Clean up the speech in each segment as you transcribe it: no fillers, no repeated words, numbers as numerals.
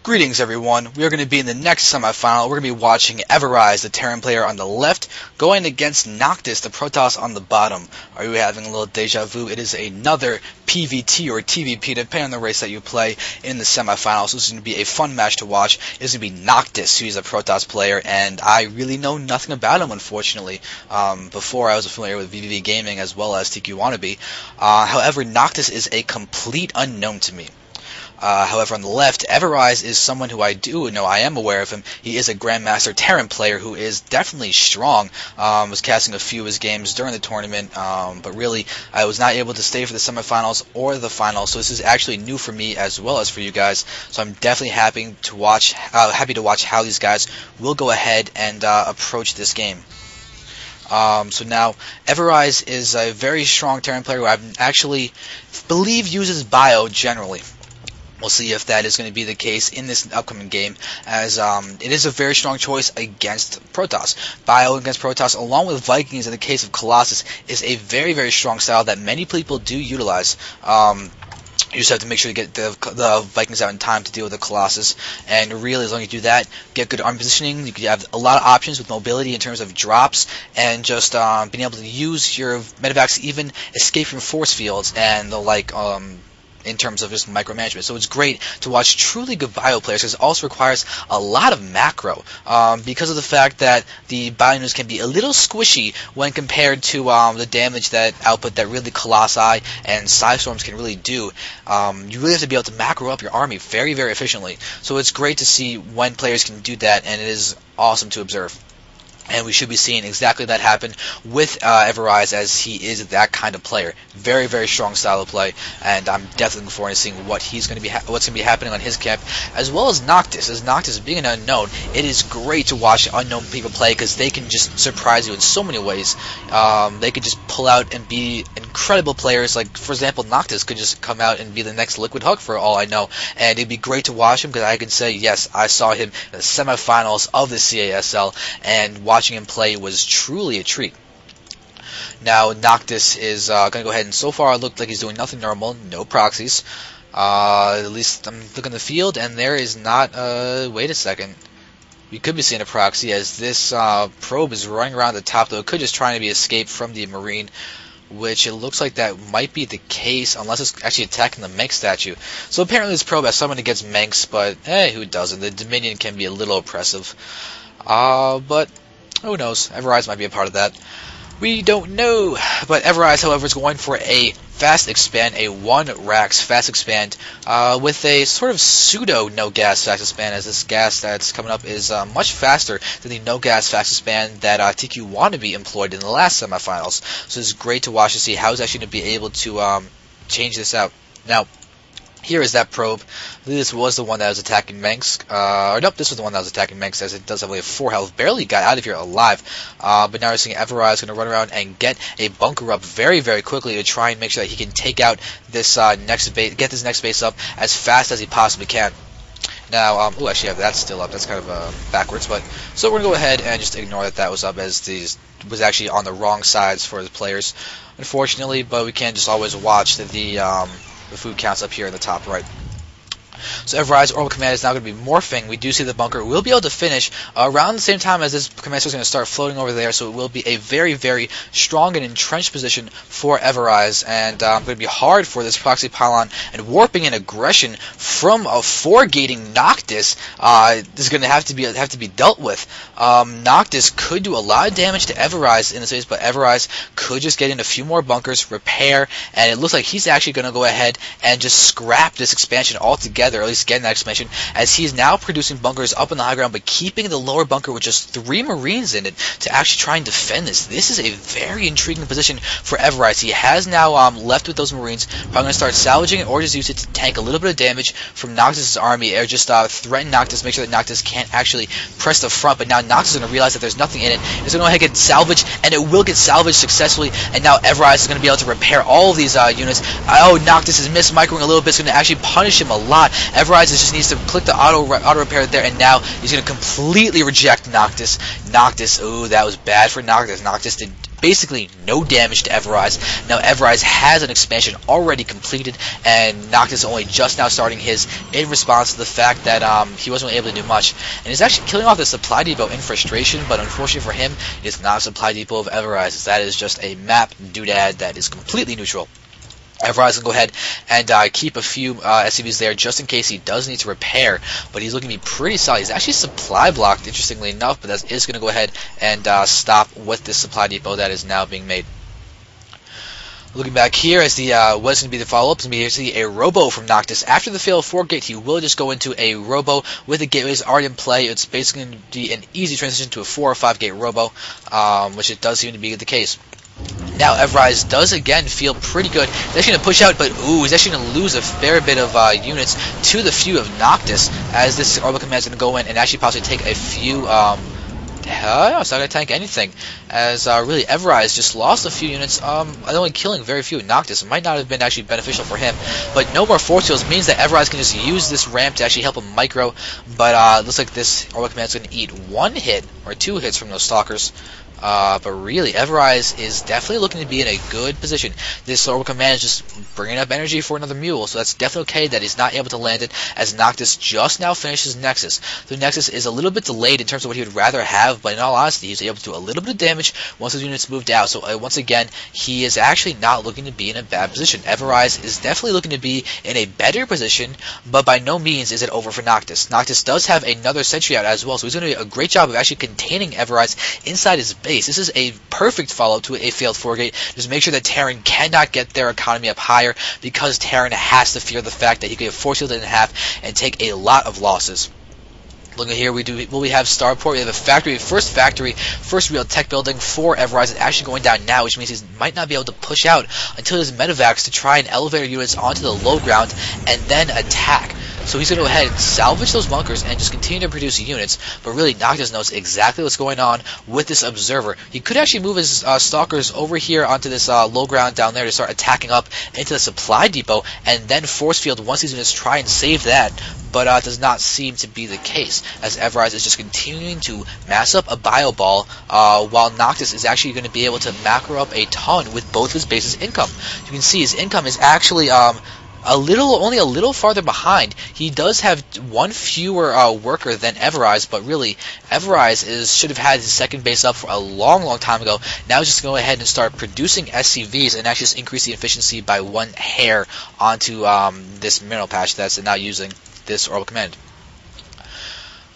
Greetings everyone, we are going to be in the next semifinal. We're going to be watching Everize, the Terran player on the left, going against Noctis, the Protoss on the bottom. Are you having a little deja vu? It is another PvT or TVP, depending on the race that you play in the semifinals. So this is going to be a fun match to watch. It's going to be Noctis, who is a Protoss player, and I really know nothing about him, unfortunately. Before I was familiar with vVv Gaming as well as tQWannaBe. However, Noctis is a complete unknown to me. However, on the left, Everize is someone who I do know. I am aware of him. He is a Grandmaster Terran player who is definitely strong. Was casting a few of his games during the tournament, but really, I was not able to stay for the semifinals or the finals. So this is actually new for me as well as for you guys. So I'm definitely happy to watch how these guys will go ahead and approach this game. So now, Everize is a very strong Terran player who I actually believe uses bio generally. We'll see if that is going to be the case in this upcoming game, as it is a very strong choice against Protoss. Bio against Protoss, along with Vikings in the case of Colossus, is a very, very strong style that many people do utilize. You just have to make sure to get the Vikings out in time to deal with the Colossus, and really, as long as you do that, get good arm positioning, you can have a lot of options with mobility in terms of drops, and just being able to use your medevacs to even escape from force fields, and the like, in terms of just micromanagement. So it's great to watch truly good bio players, because it also requires a lot of macro, because of the fact that the bio units can be a little squishy when compared to the damage output that really Colossi and Psystorms can really do. You really have to be able to macro up your army very, very efficiently. So it's great to see when players can do that, and it is awesome to observe. And we should be seeing exactly that happen with Everize, as he is that kind of player. Very, very strong style of play, and I'm definitely looking forward to seeing what's going to be happening on his camp, as well as Noctis. As Noctis being an unknown, it is great to watch unknown people play, because they can just surprise you in so many ways. They could just pull out and be incredible players. Like, for example, Noctis could just come out and be the next Liquid Hulk for all I know, and it'd be great to watch him, because I can say, yes, I saw him in the semifinals of the CASL, and watching him play was truly a treat. Now, Noctis is going to go ahead, and so far it looked like he's doing nothing normal, no proxies. At least I'm looking at the field, and there is not, wait a second. We could be seeing a proxy, as this probe is running around the top, though it could just try to be escaped from the Marine, which it looks like that might be the case, unless it's actually attacking the Mengsk statue. So apparently this probe has someone against Mengsk, but hey, who doesn't? The Dominion can be a little oppressive. But who knows? Everize might be a part of that. We don't know. But Everize, however, is going for a fast expand, a 1 Rax fast expand, with a sort of pseudo no gas fast expand, as this gas that's coming up is much faster than the no gas fast expand that tQWannaBe employed in the last semifinals. So it's great to watch to see how he's actually going to be able to change this out. Now, here is that probe. I believe this was the one that was attacking Mengsk. Or nope, this was the one that was attacking Mengsk, as it does have only 4 health. Barely got out of here alive. But now we're seeing Everize going to run around and get a bunker up very, very quickly to try and make sure that he can take out this next base, get this next base up as fast as he possibly can. Now, oh, actually, yeah, that's still up. That's kind of backwards, but so we're gonna go ahead and just ignore that was up, as these was actually on the wrong sides for the players, unfortunately. But we can't just always watch the food counts up here in the top right. So Everize Orbital Command is now going to be morphing. We do see the bunker. We'll be able to finish around the same time as this command is going to start floating over there, so it will be a very, very strong and entrenched position for Everize, and going to be hard for this proxy pylon, and warping and aggression from a 4-gating Noctis is going to have to be dealt with. Noctis could do a lot of damage to Everize in this phase, but Everize could just get in a few more bunkers, repair, and it looks like he's actually going to go ahead and just scrap this expansion altogether, or at least getting that expansion, as he is now producing bunkers up in the high ground, but keeping the lower bunker with just 3 Marines in it to actually try and defend this. This is a very intriguing position for Everize. He has now left with those Marines, probably going to start salvaging it, or just use it to tank a little bit of damage from Noctis' army, or just threaten Noctis, make sure that Noctis can't actually press the front. But now Noctis is going to realize that there's nothing in it. It's going to go ahead and get salvaged, and it will get salvaged successfully, and now Everize is going to be able to repair all of these units. Oh, Noctis is mismicroing a little bit. It's going to actually punish him a lot. Everize just needs to click the auto repair there, and now he's going to completely reject Noctis. Noctis, ooh, that was bad for Noctis. Noctis did basically no damage to Everize. Now Everize has an expansion already completed, and Noctis only just now starting his in response to the fact that he wasn't able to do much. And he's actually killing off the supply depot in frustration, but unfortunately for him, it's not a supply depot of Everize. That is just a map doodad that is completely neutral. Everize can go ahead and keep a few SCVs there just in case he does need to repair, but he's looking to be pretty solid. He's actually supply blocked, interestingly enough, but that is going to go ahead and stop with this supply depot that is now being made. Looking back here, as the what's going to be the follow-up, is going to be a Robo from Noctis. After the fail of 4 gate, he will just go into a Robo with the gateways already in play. It's basically going to be an easy transition to a 4 or 5 gate Robo, which it does seem to be the case. Now Everize does again feel pretty good. He's actually going to push out, but he's actually going to lose a fair bit of units to the few of Noctis, as this Orbital Command is going to go in and actually possibly take a few it's not going to tank anything, as really Everize just lost a few units, only killing very few Noctis. It might not have been actually beneficial for him, but no more force fields means that Everize can just use this ramp to actually help him micro, but it looks like this Orbital Command is going to eat 1 hit, or 2 hits from those Stalkers. But really, Everize is definitely looking to be in a good position. This Orbital Command is just bringing up energy for another mule, so that's definitely okay that he's not able to land it, as Noctis just now finishes Nexus. The Nexus is a little bit delayed in terms of what he would rather have, but in all honesty, he's able to do a little bit of damage once his units moved out. So once again, he is actually not looking to be in a bad position. Everize is definitely looking to be in a better position, but by no means is it over for Noctis. Noctis does have another sentry out as well, so he's going to do a great job of actually containing Everize inside his base. This is a perfect follow-up to a failed 4-gate. Just make sure that Terran cannot get their economy up higher, because Terran has to fear the fact that he could have force fielded in half and take a lot of losses. Looking here, we have Starport. We have a factory, first real tech building for Everize. It's actually going down now, which means he might not be able to push out until his medevacs to try and elevate units onto the low ground and then attack. So he's going to go ahead and salvage those bunkers and just continue to produce units, but really Noctis knows exactly what's going on with this observer. He could actually move his stalkers over here onto this low ground down there to start attacking up into the supply depot, and then force field once these units try and save that, but does not seem to be the case, as Everize is just continuing to mass up a bio ball, while Noctis is actually going to be able to macro up a ton with both of his bases' income. You can see his income is actually only a little farther behind. He does have 1 fewer worker than Everize, but really Everize should have had his second base up for a long time ago. Now he's just going to go ahead and start producing SCVs and actually just increase the efficiency by 1 hair onto this mineral patch that's now using this Orbital Command.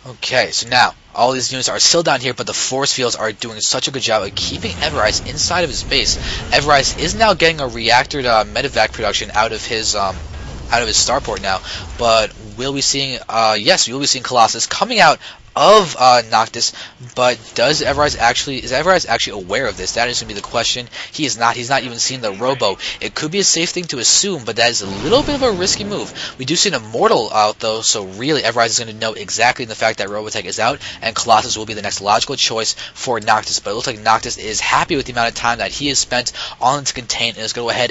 Okay, so now all these units are still down here, but the force fields are doing such a good job of keeping Everize inside of his base. Everize is now getting a reactored medevac production out of his starport now, but we'll be seeing yes, we will be seeing Colossus coming out of Noctis, but is Everize actually aware of this? That is going to be the question. He is not. He's not even seen the Robo. It could be a safe thing to assume, but that is a little bit of a risky move. We do see an Immortal out, though, so really Everize is going to know exactly the fact that Robotech is out, and Colossus will be the next logical choice for Noctis. But it looks like Noctis is happy with the amount of time that he has spent on to contain, and is going to go ahead